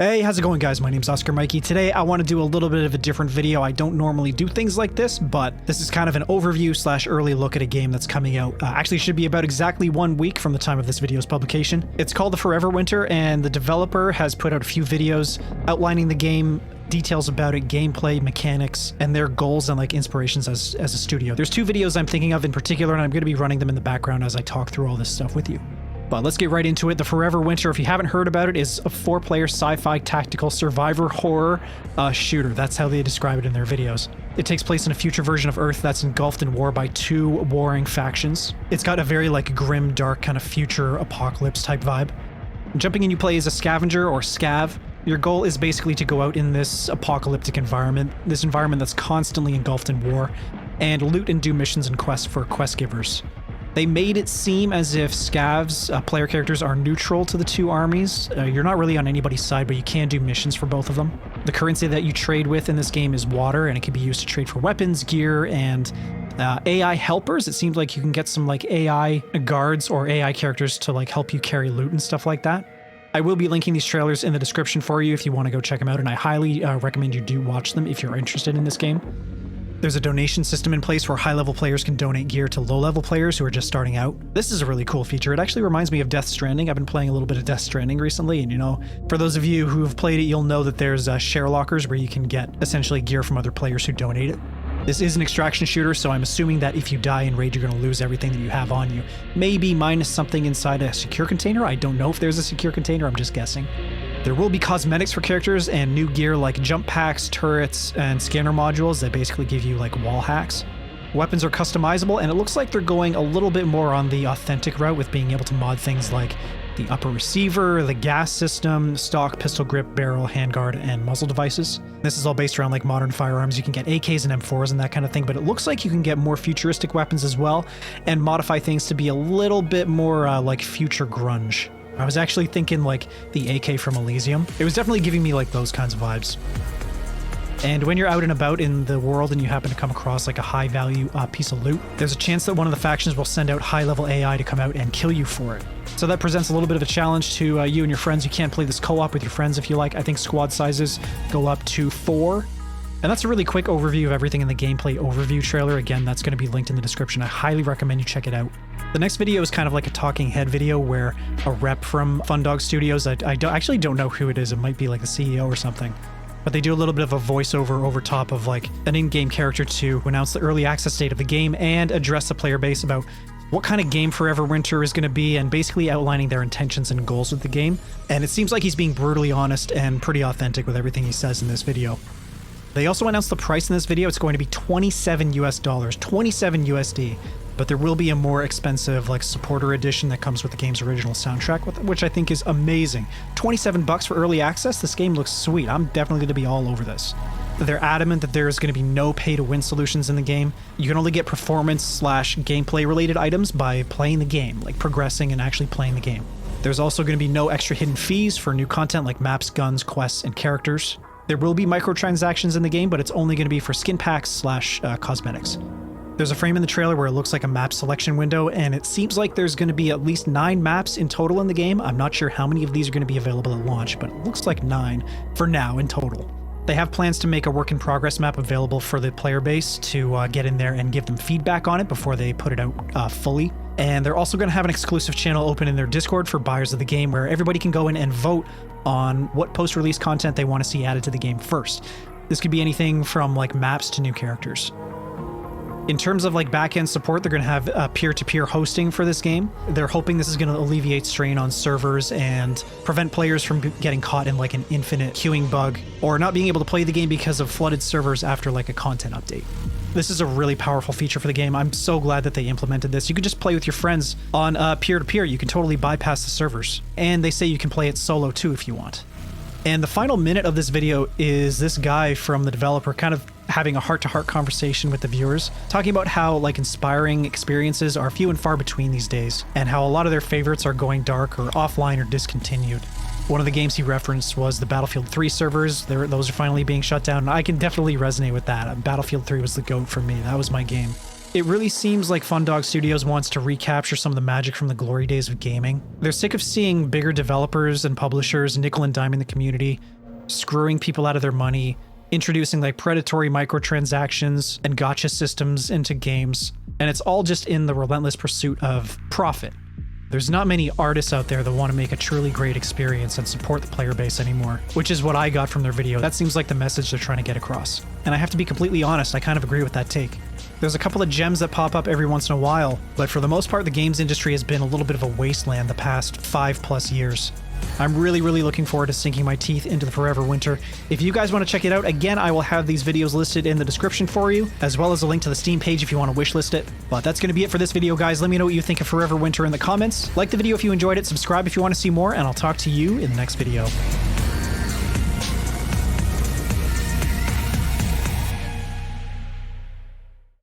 Hey, how's it going, guys? My name's Oscar Mikey. Today I want to do a little bit of a different video. I don't normally do things like this, but this is kind of an overview slash early look at a game that's coming out. Actually should be about exactly 1 week from the time of this video's publication. It's called The Forever Winter, and the developer has put out a few videos outlining the game, details about it, gameplay, mechanics, and their goals and like inspirations as a studio. There's 2 videos I'm thinking of in particular, and I'm going to be running them in the background as I talk through all this stuff with you. But let's get right into it. The Forever Winter, if you haven't heard about it, is a 4-player sci-fi tactical survivor horror shooter. That's how they describe it in their videos. It takes place in a future version of Earth that's engulfed in war by 2 warring factions. It's got a very like grim, dark kind of future apocalypse type vibe. Jumping in, you play as a scavenger or scav. Your goal is basically to go out in this apocalyptic environment, this environment that's constantly engulfed in war, and loot and do missions and quests for quest givers. They made it seem as if scavs, player characters, are neutral to the 2 armies. You're not really on anybody's side, but you can do missions for both of them. The currency that you trade with in this game is water, and it can be used to trade for weapons, gear, and AI helpers. It seems like you can get some like AI guards or AI characters to like help you carry loot and stuff like that. I will be linking these trailers in the description for you if you want to go check them out, and I highly recommend you do watch them if you're interested in this game. There's a donation system in place where high-level players can donate gear to low-level players who are just starting out. This is a really cool feature. It actually reminds me of Death Stranding. I've been playing a little bit of Death Stranding recently, and you know, for those of you who have played it, you'll know that there's share lockers where you can get essentially gear from other players who donate it. This is an extraction shooter, so I'm assuming that if you die in raid, you're going to lose everything that you have on you. Maybe minus something inside a secure container. I don't know if there's a secure container. I'm just guessing. There will be cosmetics for characters and new gear like jump packs, turrets, and scanner modules that basically give you like wall hacks. Weapons are customizable, and it looks like they're going a little bit more on the authentic route with being able to mod things like the upper receiver, the gas system, stock, pistol grip, barrel, handguard, and muzzle devices. This is all based around like modern firearms. You can get AKs and M4s and that kind of thing, but it looks like you can get more futuristic weapons as well and modify things to be a little bit more like future grunge. I was actually thinking like the AK from Elysium. It was definitely giving me like those kinds of vibes. And when you're out and about in the world and you happen to come across like a high value piece of loot, there's a chance that one of the factions will send out high level AI to come out and kill you for it. So that presents a little bit of a challenge to you and your friends. You can't play this co-op with your friends if you like. I think squad sizes go up to 4. And that's a really quick overview of everything in the gameplay overview trailer. Again, that's going to be linked in the description. I highly recommend you check it out. The next video is kind of like a talking head video where a rep from Fundog Studios, I actually don't know who it is. It might be like the CEO or something. But they do a little bit of a voiceover over top of like an in-game character to announce the early access date of the game and address the player base about what kind of game Forever Winter is going to be, and basically outlining their intentions and goals with the game. And it seems like he's being brutally honest and pretty authentic with everything he says in this video. They also announced the price in this video. It's going to be $27 US, 27 USD. But there will be a more expensive like supporter edition that comes with the game's original soundtrack, which I think is amazing. 27 bucks for early access. This game looks sweet. I'm definitely going to be all over this. They're adamant that there is going to be no pay-to-win solutions in the game. You can only get performance slash gameplay related items by playing the game, like progressing and actually playing the game. There's also going to be no extra hidden fees for new content like maps, guns, quests, and characters. There will be microtransactions in the game, but it's only going to be for skin packs slash cosmetics. There's a frame in the trailer where it looks like a map selection window, and it seems like there's going to be at least 9 maps in total in the game. I'm not sure how many of these are going to be available at launch, but it looks like 9 for now in total. They have plans to make a work-in-progress map available for the player base to get in there and give them feedback on it before they put it out fully. And they're also going to have an exclusive channel open in their Discord for buyers of the game where everybody can go in and vote on what post-release content they want to see added to the game first. This could be anything from like maps to new characters. In terms of like backend support, they're going to have peer-to-peer hosting for this game. They're hoping this is going to alleviate strain on servers and prevent players from getting caught in like an infinite queuing bug or not being able to play the game because of flooded servers after like a content update. This is a really powerful feature for the game. I'm so glad that they implemented this. You can just play with your friends on peer-to-peer. You can totally bypass the servers. And they say you can play it solo too if you want. And the final minute of this video is this guy from the developer kind of having a heart-to-heart conversation with the viewers, talking about how like inspiring experiences are few and far between these days, and how a lot of their favorites are going dark or offline or discontinued. One of the games he referenced was the Battlefield 3 servers. Those are finally being shut down, and I can definitely resonate with that. Battlefield 3 was the GOAT for me. That was my game. It really seems like Fundog Studios wants to recapture some of the magic from the glory days of gaming. They're sick of seeing bigger developers and publishers nickel and diming the community, screwing people out of their money, introducing like predatory microtransactions and gacha systems into games, and it's all just in the relentless pursuit of profit. There's not many artists out there that want to make a truly great experience and support the player base anymore, which is what I got from their video. That seems like the message they're trying to get across. And I have to be completely honest, I kind of agree with that take. There's a couple of gems that pop up every once in a while, but for the most part, the games industry has been a little bit of a wasteland the past 5+ years. I'm really looking forward to sinking my teeth into the Forever Winter. If you guys want to check it out, again, I will have these videos listed in the description for you, as well as a link to the Steam page if you want to wishlist it. But that's going to be it for this video, guys. Let me know what you think of Forever Winter in the comments. Like the video if you enjoyed it, subscribe if you want to see more, and I'll talk to you in the next video.